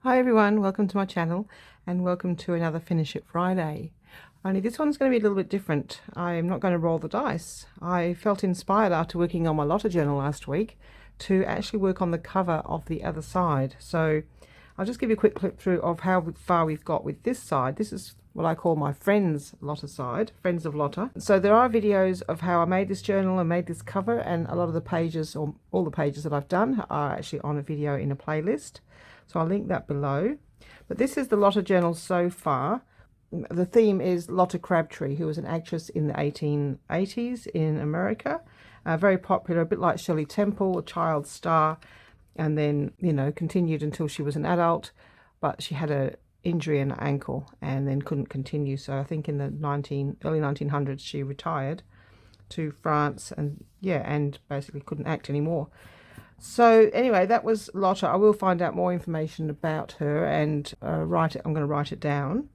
Hi everyone, welcome to my channel and welcome to another Finish It Friday. Only this one's going to be a little bit different. I'm not going to roll the dice. I felt inspired after working on my Lotta Journal last week to actually work on the cover of the other side. So I'll just give you a quick clip through of how far we've got with this side. This is what I call my Friends Lotta side, Friends of Lotta. So there are videos of how I made this journal and made this cover, and a lot of the pages, or all the pages that I've done, are actually on a video in a playlist. So I'll link that below. But this is the Lotta Journal so far. The theme is Lotta Crabtree, who was an actress in the 1880s in America. Very popular, a bit like Shirley Temple, a child star, and then, you know, continued until she was an adult. But she had a injury in her ankle and then couldn't continue. So I think in the early 1900s she retired to France and basically couldn't act anymore. So anyway, that was Lotta. I will find out more information about her and write it. I'm going to write it down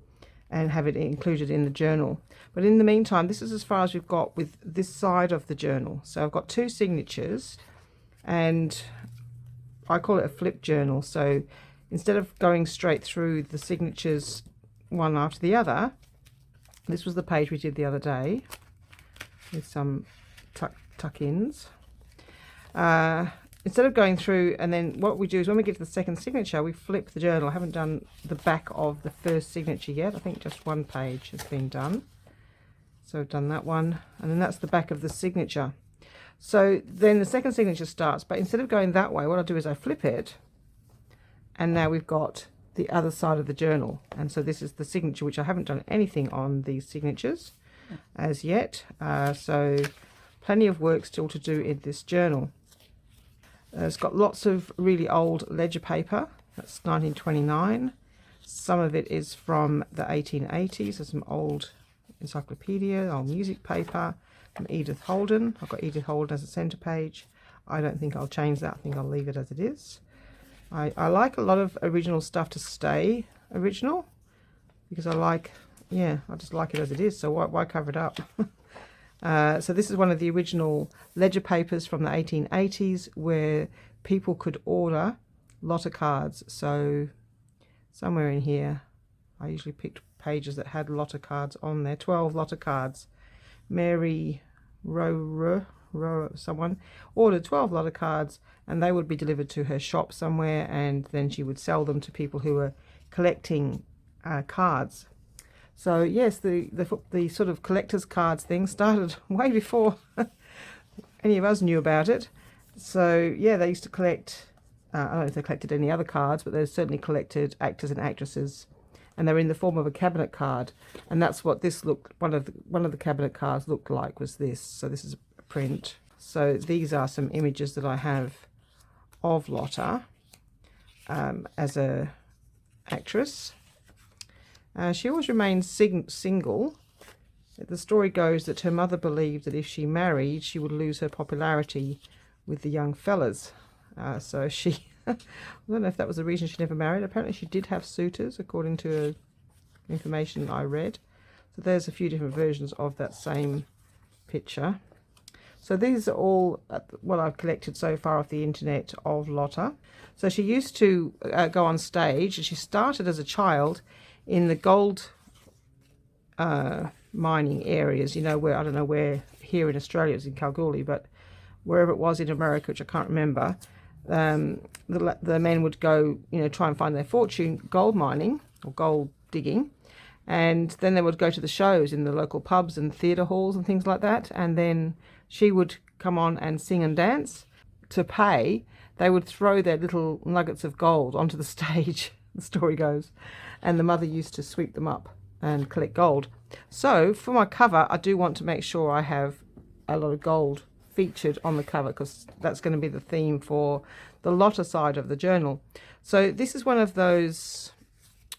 and have it included in the journal. But in the meantime, this is as far as we've got with this side of the journal. So I've got two signatures, and I call it a flip journal. So instead of going straight through the signatures one after the other, this was the page we did the other day with some tuck-ins. Instead of going through, and then what we do is when we get to the second signature, we flip the journal. I haven't done the back of the first signature yet. I think just one page has been done. So I've done that one, and then that's the back of the signature. So then the second signature starts, but instead of going that way, what I do is I flip it, and now we've got the other side of the journal. And so this is the signature, which I haven't done anything on these signatures as yet. So plenty of work still to do in this journal. It's got lots of really old ledger paper. That's 1929. Some of it is from the 1880s. There's some old encyclopedia, old music paper from Edith Holden. I've got Edith Holden as a centre page. I don't think I'll change that. I think I'll leave it as it is. I like a lot of original stuff to stay original because I just like it as it is. So why cover it up? So this is one of the original ledger papers from the 1880s where people could order Lotta cards. So somewhere in here, I usually picked pages that had Lotta cards on there. 12 Lotta cards. Mary someone ordered 12 Lotta cards, and they would be delivered to her shop somewhere, and then she would sell them to people who were collecting cards. So yes, the sort of collector's cards thing started way before any of us knew about it. So yeah, they used to collect, I don't know if they collected any other cards, but they certainly collected actors and actresses, and they were in the form of a cabinet card. And that's what this looked, one of the cabinet cards looked like, was this. So this is a print. So these are some images that I have of Lotta as a actress. She always remained single. The story goes that her mother believed that if she married, she would lose her popularity with the young fellas. So she, I don't know if that was the reason she never married. Apparently she did have suitors, according to information I read. So there's a few different versions of that same picture. So these are all what I've collected so far off the internet of Lotta. So she used to go on stage, and she started as a child in the gold mining areas, you know, where, I don't know where here in Australia, it's in Kalgoorlie, but wherever it was in America, which I can't remember, the men would go, you know, try and find their fortune gold mining or gold digging, and then they would go to the shows in the local pubs and theatre halls and things like that, and then she would come on and sing and dance. To pay, they would throw their little nuggets of gold onto the stage, the story goes, and the mother used to sweep them up and collect gold. So for my cover, I do want to make sure I have a lot of gold featured on the cover, because that's going to be the theme for the Lotta side of the journal. So this is one of those,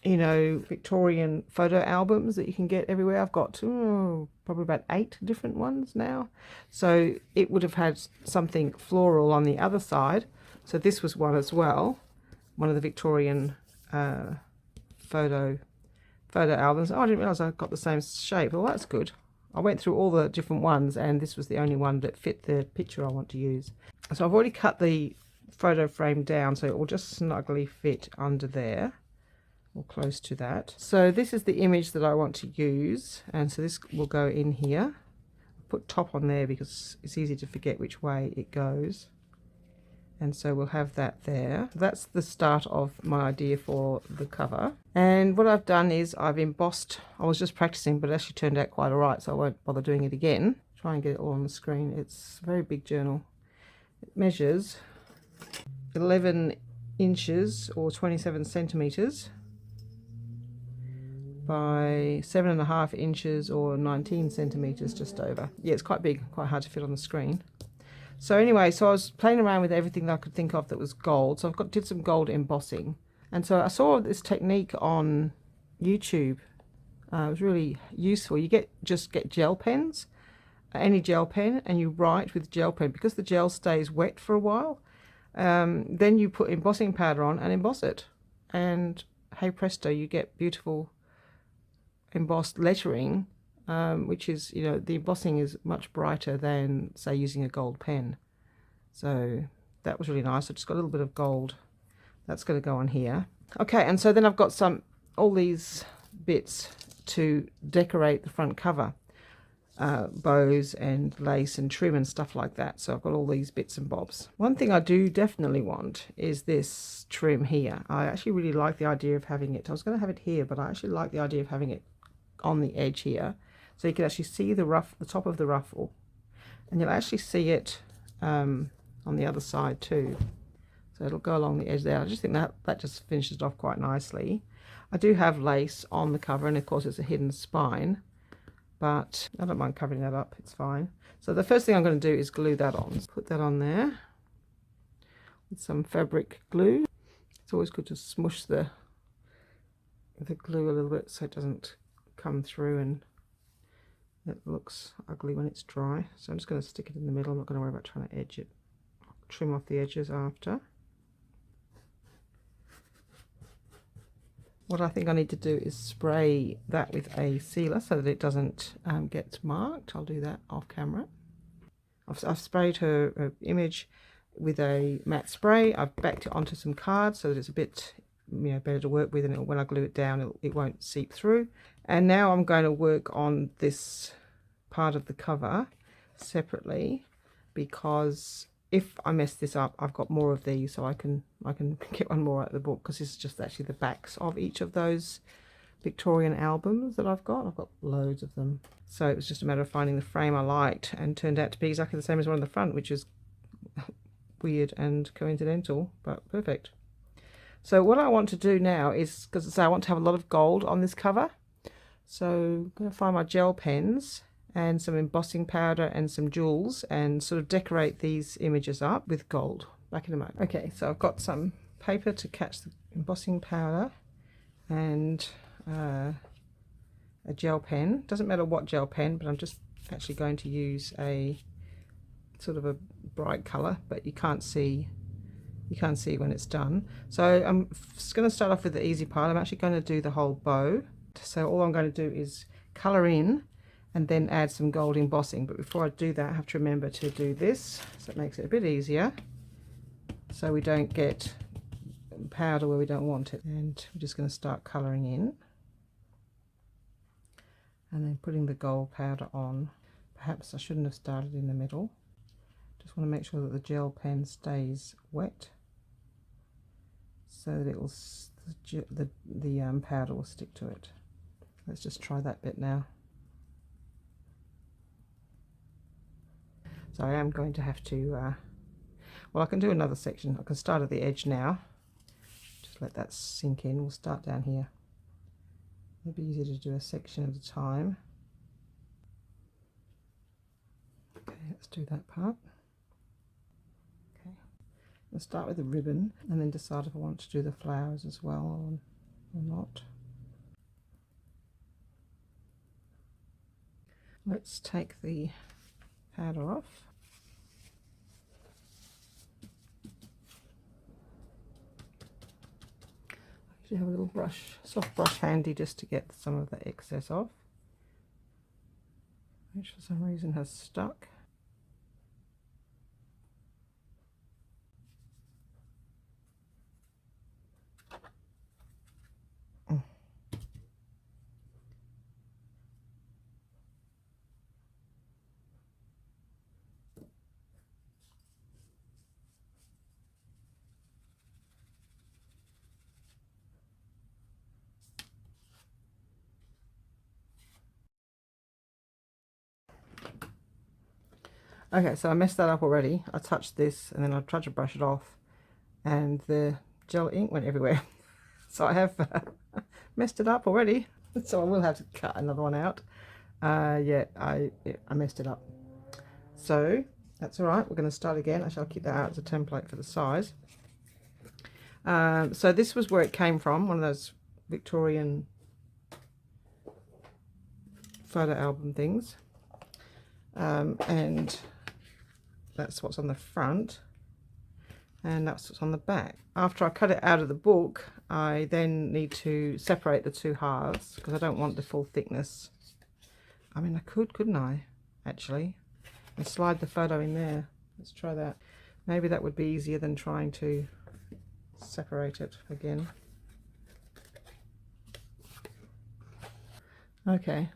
you know, Victorian photo albums that you can get everywhere. I've got probably about 8 different ones now. So it would have had something floral on the other side. So this was one as well, one of the Victorian photo albums. Oh, I didn't realize I got the same shape. Well, that's good. I went through all the different ones, and this was the only one that fit the picture I want to use. So I've already cut the photo frame down, so it will just snugly fit under there or close to that. So this is the image that I want to use, and so this will go in here. Put top on there because it's easy to forget which way it goes, and so we'll have that there. That's the start of my idea for the cover. And what I've done is I've embossed. I was just practicing, but it actually turned out quite all right, so I won't bother doing it again. Try and get it all on the screen. It's a very big journal. It measures 11 inches or 27 centimeters by 7.5 inches or 19 centimeters, just over. Yeah, it's quite big, quite hard to fit on the screen. So anyway, so I was playing around with everything that I could think of that was gold. So did some gold embossing, and so I saw this technique on YouTube. It was really useful. You just get gel pens, any gel pen, and you write with gel pen because the gel stays wet for a while. Then you put embossing powder on and emboss it, and hey presto, you get beautiful embossed lettering, which is, you know, the embossing is much brighter than, say, using a gold pen. So that was really nice. I just got a little bit of gold. That's going to go on here. Okay, and so then I've got all these bits to decorate the front cover. Bows and lace and trim and stuff like that. So I've got all these bits and bobs. One thing I do definitely want is this trim here. I actually really like the idea of having it. I was going to have it here, but I actually like the idea of having it on the edge here, so you can actually see the top of the ruffle, and you'll actually see it on the other side too. So it'll go along the edge there. I just think that just finishes it off quite nicely. I do have lace on the cover, and of course it's a hidden spine, but I don't mind covering that up, it's fine. So the first thing I'm going to do is glue that on. Put that on there with some fabric glue. It's always good to smush the glue a little bit so it doesn't come through and it looks ugly when it's dry. So I'm just going to stick it in the middle. I'm not going to worry about trying to edge it. I'll trim off the edges after. What I think I need to do is spray that with a sealer so that it doesn't get marked. I'll do that off camera. I've sprayed her image with a matte spray. I've backed it onto some cards so that it's a bit, you know, better to work with, and when I glue it down it won't seep through. And now I'm going to work on this part of the cover separately, because if I mess this up, I've got more of these, so I can get one more out of the book, because this is just actually the backs of each of those Victorian albums that I've got. I've got loads of them. So it was just a matter of finding the frame I liked, and turned out to be exactly the same as one on the front, which is weird and coincidental, but perfect. So what I want to do now is, because I want to have a lot of gold on this cover, so I'm going to find my gel pens and some embossing powder and some jewels and sort of decorate these images up with gold. Back in a moment. Okay, so I've got some paper to catch the embossing powder and a gel pen. Doesn't matter what gel pen, but I'm just actually going to use a sort of a bright color, but you can't see when it's done. So I'm just going to start off with the easy part. I'm actually going to do the whole bow. So all I'm going to do is color in and then add some gold embossing. But before I do that, I have to remember to do this, so it makes it a bit easier, so we don't get powder where we don't want it. And we're just going to start coloring in and then putting the gold powder on. Perhaps I shouldn't have started in the middle. Just want to make sure that the gel pen stays wet, so that it will, the powder will stick to it. Let's just try that bit now. So I am going to have to, well, I can do another section. I can start at the edge now. Just let that sink in. We'll start down here. It'd be easier to do a section at a time. Okay, let's do that part. Okay, I'll start with the ribbon and then decide if I want to do the flowers as well or not. Let's take the powder off. I usually have a little brush, soft brush handy, just to get some of the excess off, which for some reason has stuck. Okay, so I messed that up already. I touched this and then I tried to brush it off and the gel ink went everywhere. So I have messed it up already. So I will have to cut another one out. Yeah, I messed it up. So that's all right. We're going to start again. I shall keep that out as a template for the size. So this was where it came from, one of those Victorian photo album things. And that's what's on the front. And that's what's on the back. After I cut it out of the book, I then need to separate the two halves because I don't want the full thickness. I mean, I couldn't I, actually? And slide the photo in there. Let's try that. Maybe that would be easier than trying to separate it again. Okay.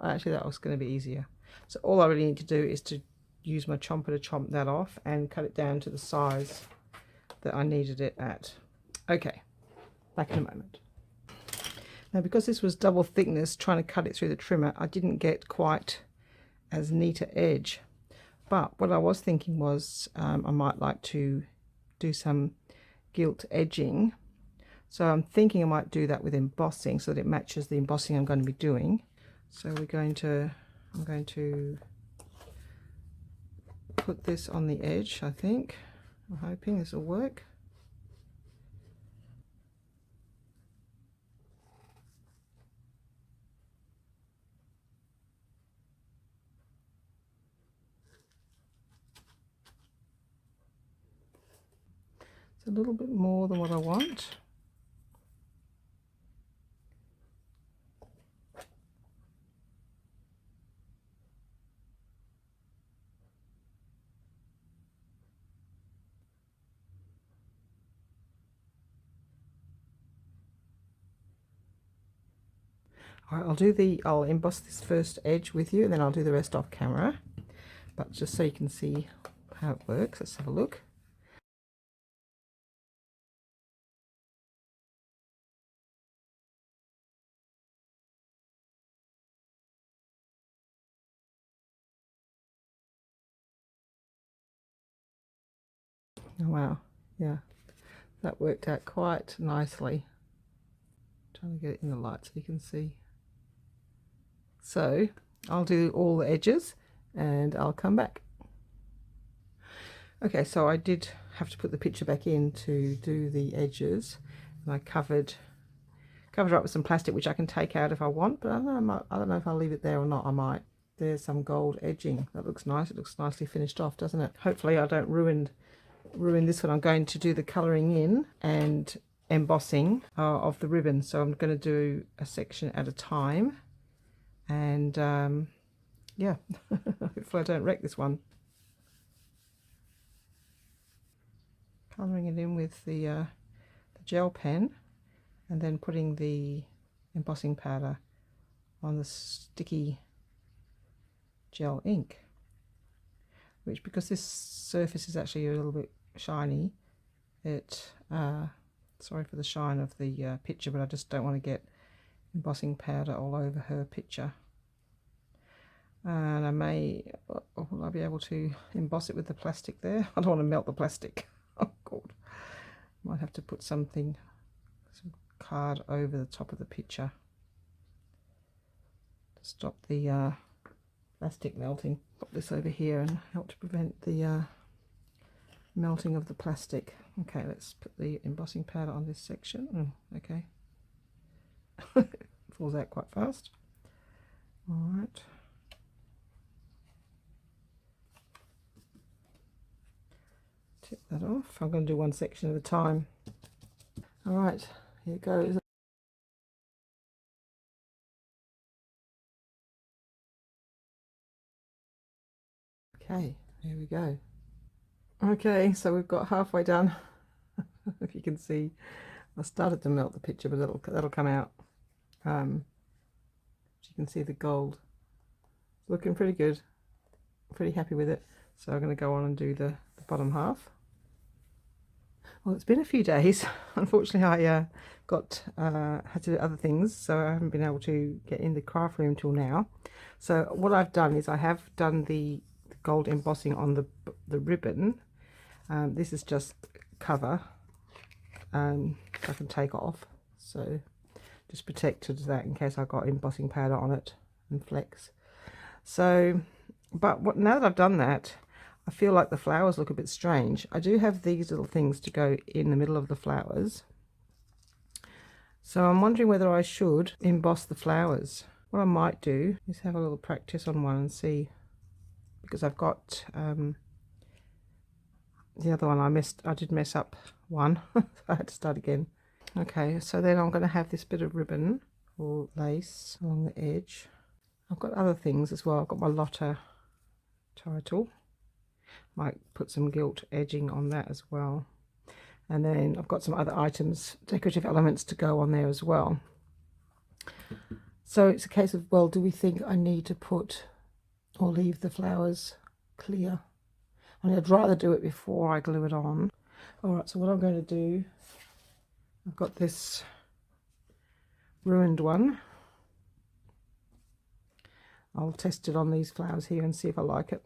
Actually, that was going to be easier. So all I really need to do is to use my chomper to chomp that off and cut it down to the size that I needed it at. Okay, back in a moment. Now, because this was double thickness, trying to cut it through the trimmer, I didn't get quite as neat an edge. But what I was thinking was I might like to do some gilt edging. So I'm thinking I might do that with embossing so that it matches the embossing I'm going to be doing. So I'm going to put this on the edge, I think. I'm hoping this will work. It's a little bit more than what I want. All right, I'll emboss this first edge with you and then I'll do the rest off camera. But just so you can see how it works, let's have a look. Oh, wow, yeah, that worked out quite nicely. Trying to get it in the light so you can see. So I'll do all the edges and I'll come back. Okay, so I did have to put the picture back in to do the edges, and I covered it up with some plastic, which I can take out if I want, but I don't know if I'll leave it there or not. I might. There's some gold edging. That looks nice. It looks nicely finished off, doesn't it? Hopefully I don't ruin this one. I'm going to do the colouring in and embossing of the ribbon, so I'm going to do a section at a time, and yeah, hopefully I don't wreck this one. Colouring it in with the gel pen and then putting the embossing powder on the sticky gel ink, which, because this surface is actually a little bit shiny, it sorry for the shine of the picture, but I just don't want to get embossing powder all over her picture. And will I be able to emboss it with the plastic there? I don't want to melt the plastic. Oh god, might have to put some card over the top of the picture to stop the plastic melting. Put this over here and help to prevent the melting of the plastic. Okay, let's put the embossing powder on this section. Okay. It falls out quite fast. All right. Tip that off. I'm going to do one section at a time. All right, here it goes. Okay, here we go. Okay, so we've got halfway done. If you can see, I started to melt the picture, but that'll come out. You can see the gold. It's looking pretty good. I'm pretty happy with it. So I'm going to go on and do the bottom half. Well, it's been a few days. Unfortunately, I had to do other things, so I haven't been able to get in the craft room till now. So what I've done is I have done the gold embossing on the ribbon. This is just cover I can take off, so just protected that in case I got embossing powder on it and flecks. So, but now that I've done that, I feel like the flowers look a bit strange. I do have these little things to go in the middle of the flowers, so I'm wondering whether I should emboss the flowers. What I might do is have a little practice on one and see, because I've got the other one I did mess up one, so I had to start again. Okay, so then I'm going to have this bit of ribbon or lace along the edge. I've got other things as well. I've got my Lotta title. Might put some gilt edging on that as well. And then I've got some other items, decorative elements to go on there as well. So it's a case of, well, do we think I need to put or leave the flowers clear? I mean, I'd rather do it before I glue it on. Alright, so what I'm going to do, I've got this ruined one. I'll test it on these flowers here and see if I like it.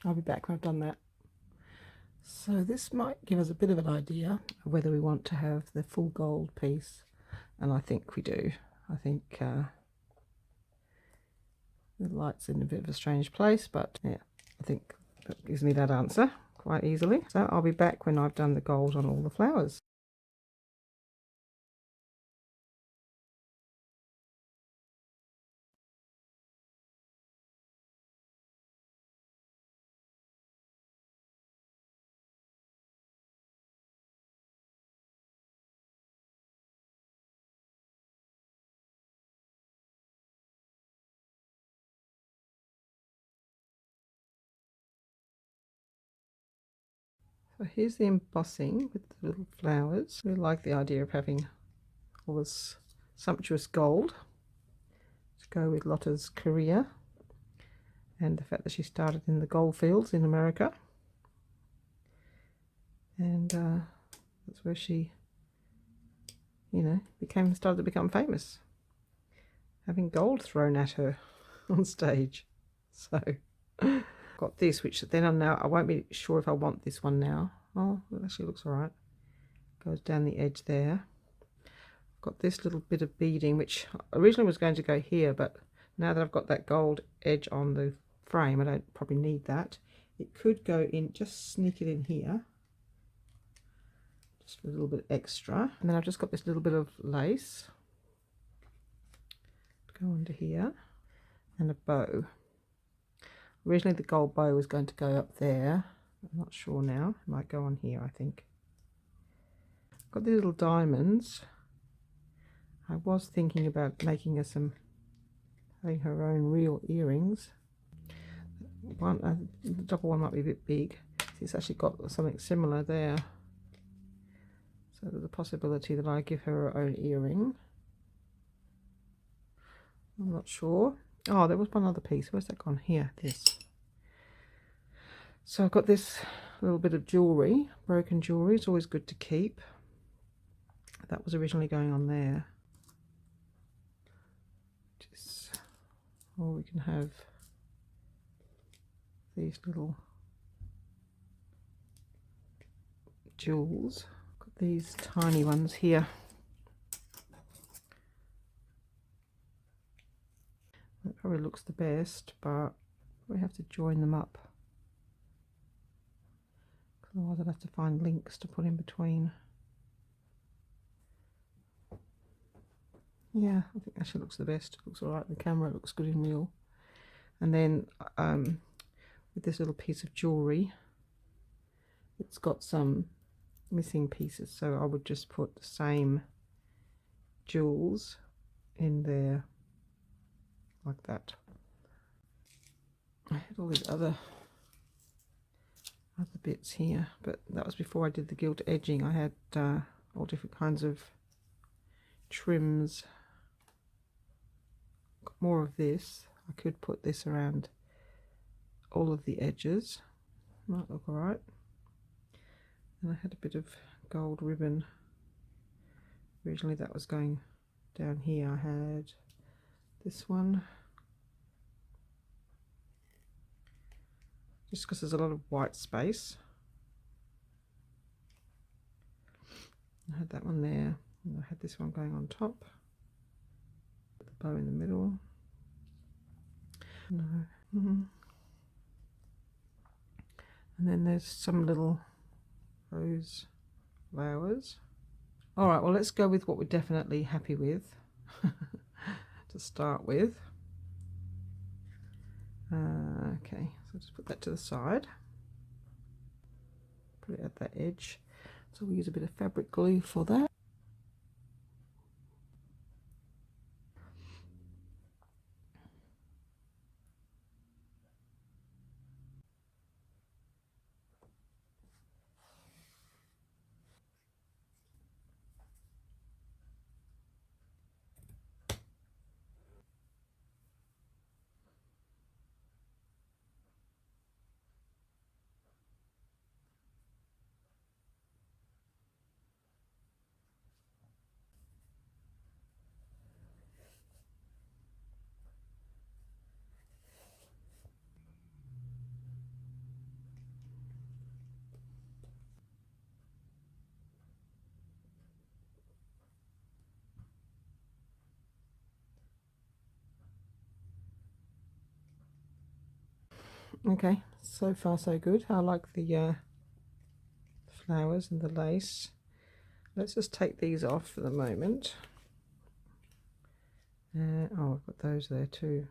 I'll be back when I've done that. So this might give us a bit of an idea of whether we want to have the full gold piece, and I think we do. I think the light's in a bit of a strange place, but yeah, I think that gives me that answer quite easily. So I'll be back when I've done the gold on all the flowers. So here's the embossing with the little flowers. I really like the idea of having all this sumptuous gold to go with Lotta's career and the fact that she started in the gold fields in America, and that's where she, you know, started to become famous, having gold thrown at her on stage. So got this, which then I won't be sure if I want this one now. Oh, it actually looks all right. Goes down the edge there. Got this little bit of beading, which originally was going to go here, but now that I've got that gold edge on the frame, I don't probably need that. It could go in, just sneak it in here, just a little bit extra. And then I've just got this little bit of lace to go under here, and a bow. Originally the gold bow was going to go up there. I'm not sure now. It might go on here, I think. Got these little diamonds. I was thinking about making her having her own real earrings. The double one might be a bit big. It's actually got something similar there. So there's a possibility that I give her her own earring. I'm not sure. Oh, there was one other piece. Where's that gone? Here, this. So I've got this little bit of jewellery, broken jewellery. It's always good to keep. That was originally going on there. Or we can have these little jewels. Got these tiny ones here. That probably looks the best, but we have to join them up. Otherwise I'd have to find links to put in between. Yeah, I think actually looks the best. It looks alright in the camera, it looks good in real. And then with this little piece of jewellery, it's got some missing pieces, so I would just put the same jewels in there like that. I had all these other bits here, but that was before I did the gilt edging. I had all different kinds of trims. Got more of this. I could put this around all of the edges. Might look alright. And I had a bit of gold ribbon. Originally that was going down here. I had this one. just because there's a lot of white space. I had that one there, and I had this one going on top. Put the bow in the middle. No. And then there's some little rose flowers. All right, well, let's go with what we're definitely happy with to start with. Okay, so just put that to the side. Put it at that edge. So we'll use a bit of fabric glue for that. Okay, so far so good. I like the flowers and the lace. Let's just take these off for the moment. Oh, I've got those there too.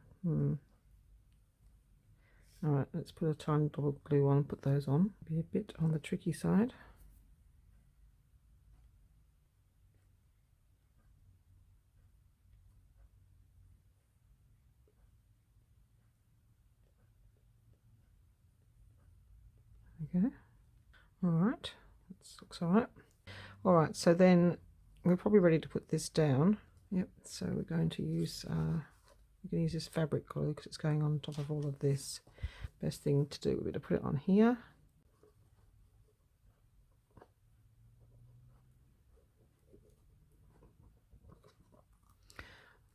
Alright, let's put a tiny dot of glue on and put those on. Be a bit on the tricky side. There we go. Alright, that looks alright. Alright, so then we're probably ready to put this down. Yep, so we're going to use, we can use this fabric glue because it's going on top of all of this. Best thing to do would be to put it on here.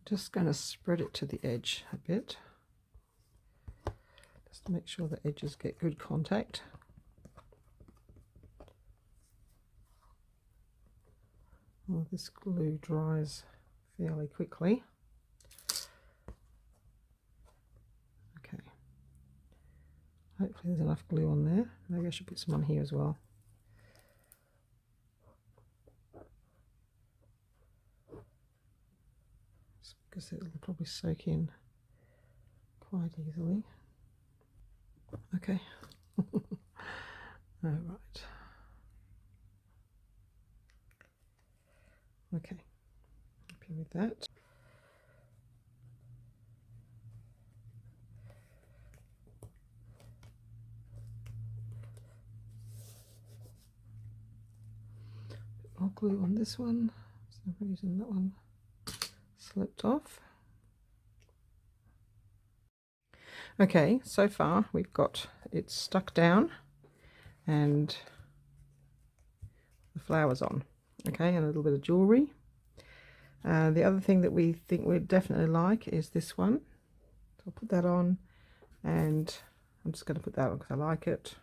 Just going to spread it to the edge a bit. Just to make sure the edges get good contact. Well, this glue dries fairly quickly. Okay. Hopefully there's enough glue on there. Maybe I should put some on here as well. Just because it'll probably soak in quite easily. Okay. All right. Okay. Happy with that. More glue on this one. For some reason that one slipped off. Okay, so far we've got it stuck down and the flowers on. Okay, and a little bit of jewellery. The other thing that we think we'd definitely like is this one. So I'll put that on, and I'm just going to put that on because I like it.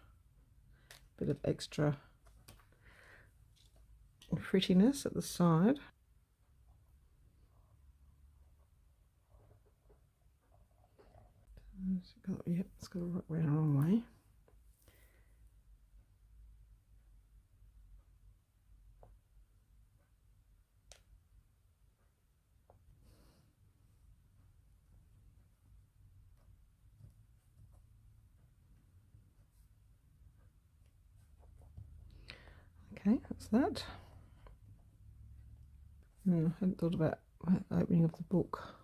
Bit of extra prettiness at the side. Yep, it's got to work around the wrong way. Okay, that's that. I hadn't thought about opening up the book.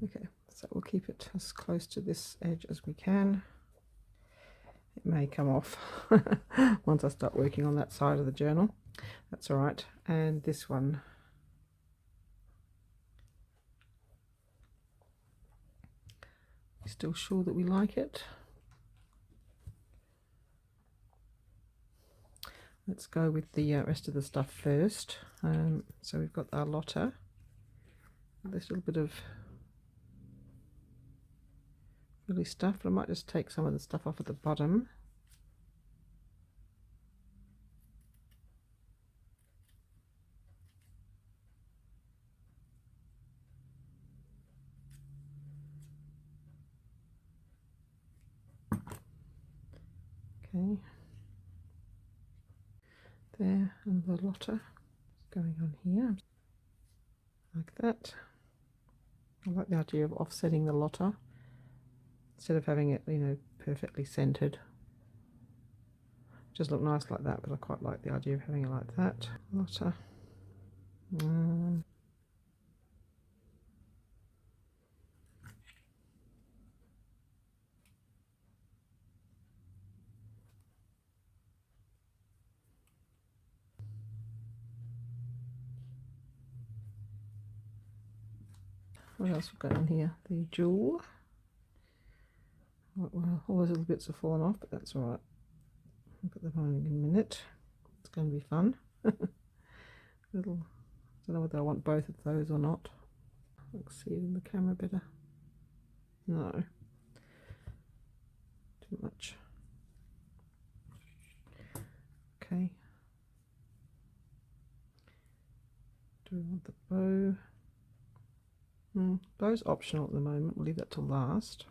Okay, so we'll keep it as close to this edge as we can. It may come off once I start working on that side of the journal. That's all right. And this one. Still sure that we like it? Let's go with the rest of the stuff first. So we've got our Lotta. This little bit of frilly stuff, but I might just take some of the stuff off at the bottom. Okay, there, and the Lotta going on here, like that. I like the idea of offsetting the Lotta instead of having it, you know, perfectly centered. Just look nice like that, but I quite like the idea of having it like that. Lotta. What else we've got in here? The jewel. Well, all those little bits have fallen off, but that's all right. I'll put them on in a minute. It's going to be fun. Little, I don't know whether I want both of those or not. Let's see it in the camera better. No, too much. Okay. Do we want the bow? Bow's optional at the moment. We'll leave that till last.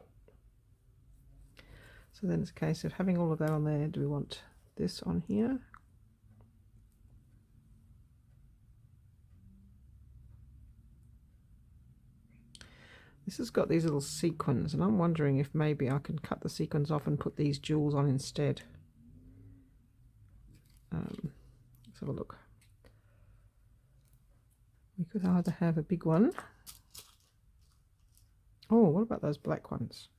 So then it's a case of having all of that on there. Do we want this on here? This has got these little sequins, and I'm wondering if maybe I can cut the sequins off and put these jewels on instead. Let's have a look. We could either have a big one. Oh, what about those black ones?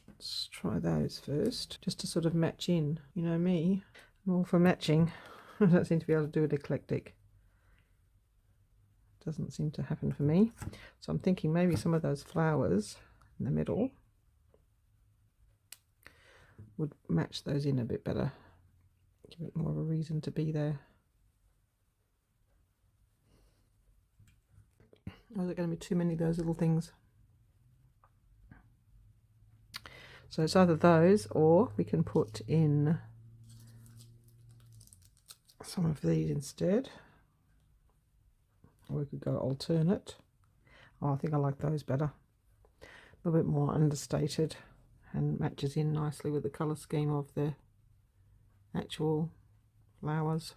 Let's try those first, just to sort of match in. You know me, I'm all for matching. I don't seem to be able to do it eclectic. Doesn't seem to happen for me. So I'm thinking maybe some of those flowers in the middle would match those in a bit better. Give it more of a reason to be there. Or is it going to be too many of those little things? So it's either those, or we can put in some of these instead. Or we could go alternate. Oh, I think I like those better. A little bit more understated and matches in nicely with the colour scheme of the actual flowers.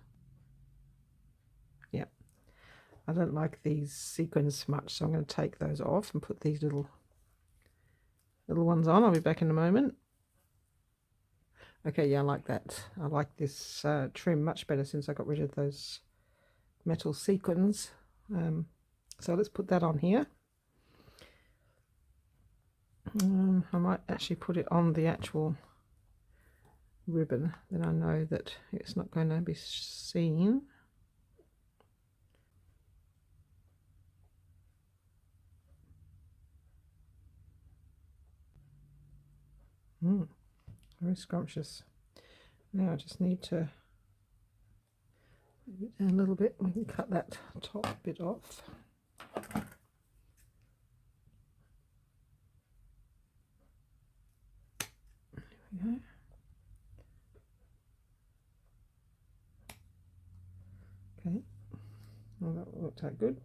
Yeah, I don't like these sequins much, so I'm going to take those off and put these little ones on. I'll be back in a moment. Okay, yeah, I like that. I like this trim much better since I got rid of those metal sequins. So let's put that on here. I might actually put it on the actual ribbon, then I know that it's not going to be seen. Very scrumptious. Now I just need to move it down a little bit. We can cut that top bit off. There we go. Okay, well, that worked out good.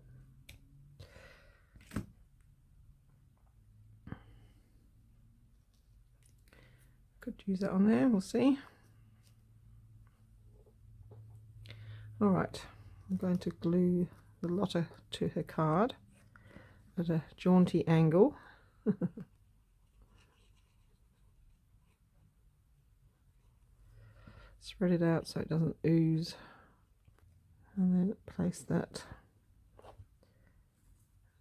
Could use that on there, we'll see. All right, I'm going to glue the Lotta to her card at a jaunty angle. Spread it out so it doesn't ooze, and then place that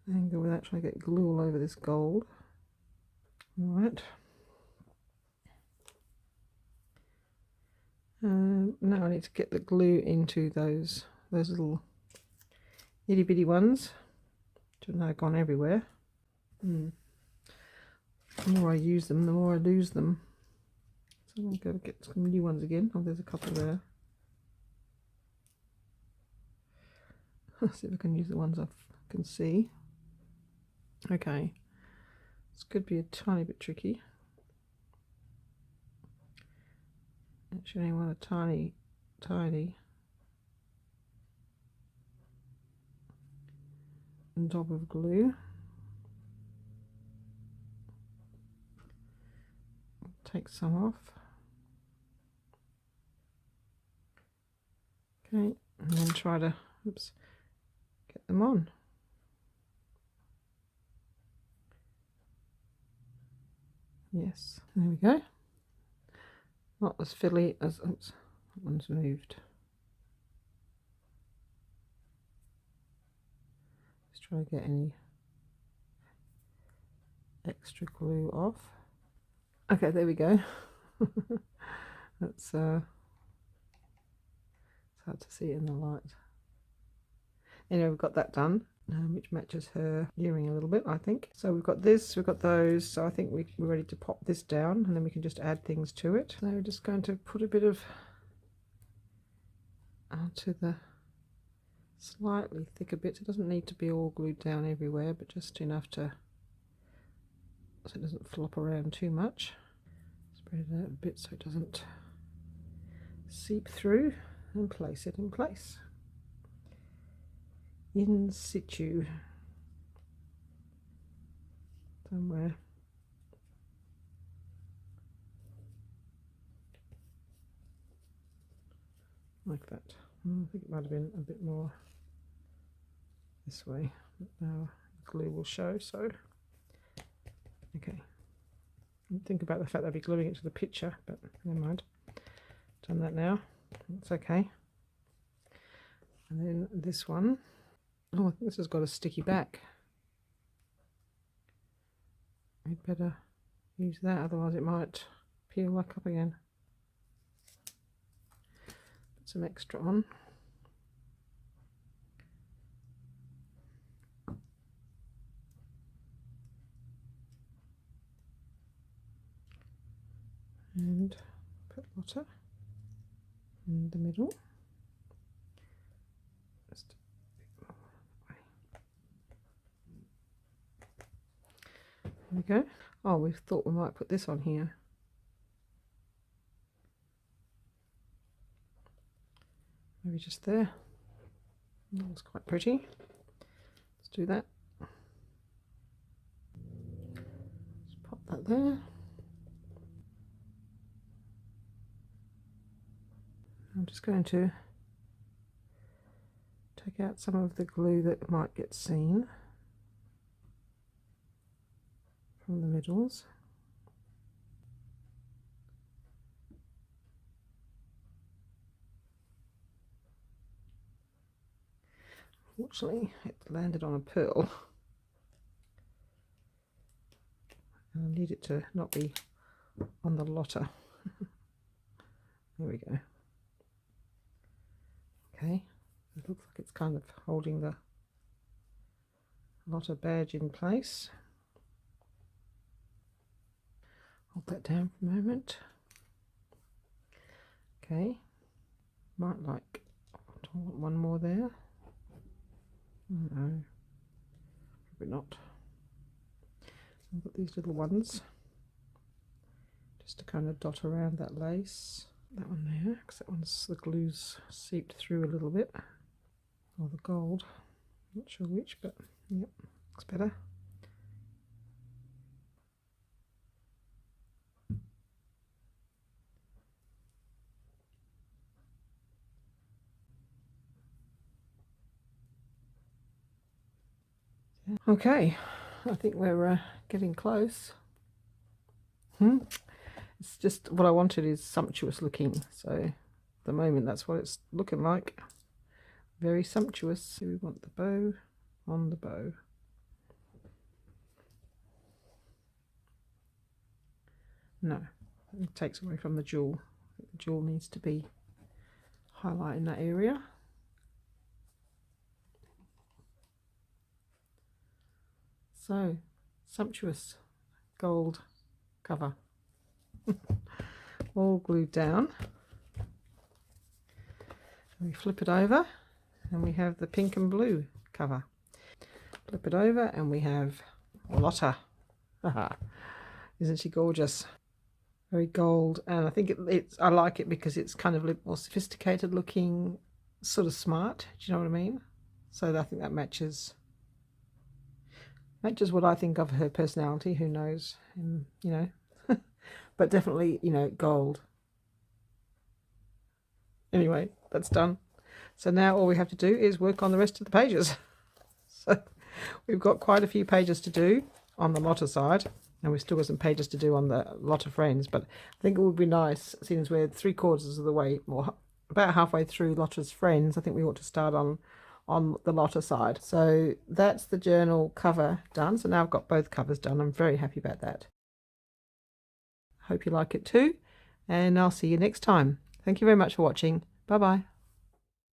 angle without trying to get glue all over this gold. All right. Now I need to get the glue into those little itty bitty ones, which have now gone everywhere. The more I use them, the more I lose them. So I'm going to get some new ones again. Oh, there's a couple there. Let's see if I can use the ones I can see. Okay, this could be a tiny bit tricky. Actually, I want a tiny dab of glue. Take some off. Okay, and then try to, get them on. Yes, there we go. Not as fiddly as, oops, that one's moved. Let's try to get any extra glue off. Okay, there we go. That's it's hard to see it in the light. Anyway, we've got that done, which matches her earring a little bit, I think. So we've got this, we've got those, so I think we're ready to pop this down, and then we can just add things to it. So we're just going to put a bit of onto the slightly thicker bits. It doesn't need to be all glued down everywhere, but just enough to so it doesn't flop around too much. Spread it out a bit so it doesn't seep through, and place it in place. In situ. Somewhere. Like that. I think it might have been a bit more this way, but now the glue will show, so okay. Think about the fact that I'd be gluing it to the picture, but never mind. Done that now. It's okay. And then this one. Oh, I think this has got a sticky back. We'd better use that, otherwise it might peel back up again. Put some extra on. And put Lotta in the middle. Just a bit more that way. There we go. Oh, we thought we might put this on here. Maybe just there. That was quite pretty. Let's do that. Just pop that there. I'm just going to take out some of the glue that might get seen from the middles. Unfortunately, it landed on a pearl. And I need it to not be on the Lotta. There we go. Okay, it looks like it's kind of holding the Lotta badge in place. Hold that down for a moment. Okay, might like, I want one more there. No, probably not. I've got these little ones just to kind of dot around that lace. That one there, because that one's, the glue's seeped through a little bit, or the gold, not sure which, but yep, looks better. Okay, I think we're getting close. It's just what I wanted is sumptuous looking, so at the moment that's what it's looking like. Very sumptuous. So we want the bow on the bow. No, it takes away from the jewel. The jewel needs to be highlighting that area. So, sumptuous gold cover. all glued down. We flip it over and we have the pink and blue cover. Flip it over and we have Lotta. Isn't she gorgeous? Very gold, and I think I like it because it's kind of a little more sophisticated looking, sort of smart. Do you know what I mean? So I think that matches what I think of her personality. Who knows? You know, but definitely, you know, gold. Anyway, that's done. So now all we have to do is work on the rest of the pages. So we've got quite a few pages to do on the Lotta side, and we've still got some pages to do on the Lotta Friends, but I think it would be nice, since we're 3/4 of the way, or about halfway through Lotta's Friends, I think we ought to start on the Lotta side. So that's the journal cover done. So now I've got both covers done. I'm very happy about that. Hope you like it too, and I'll see you next time. Thank you very much for watching. Bye bye.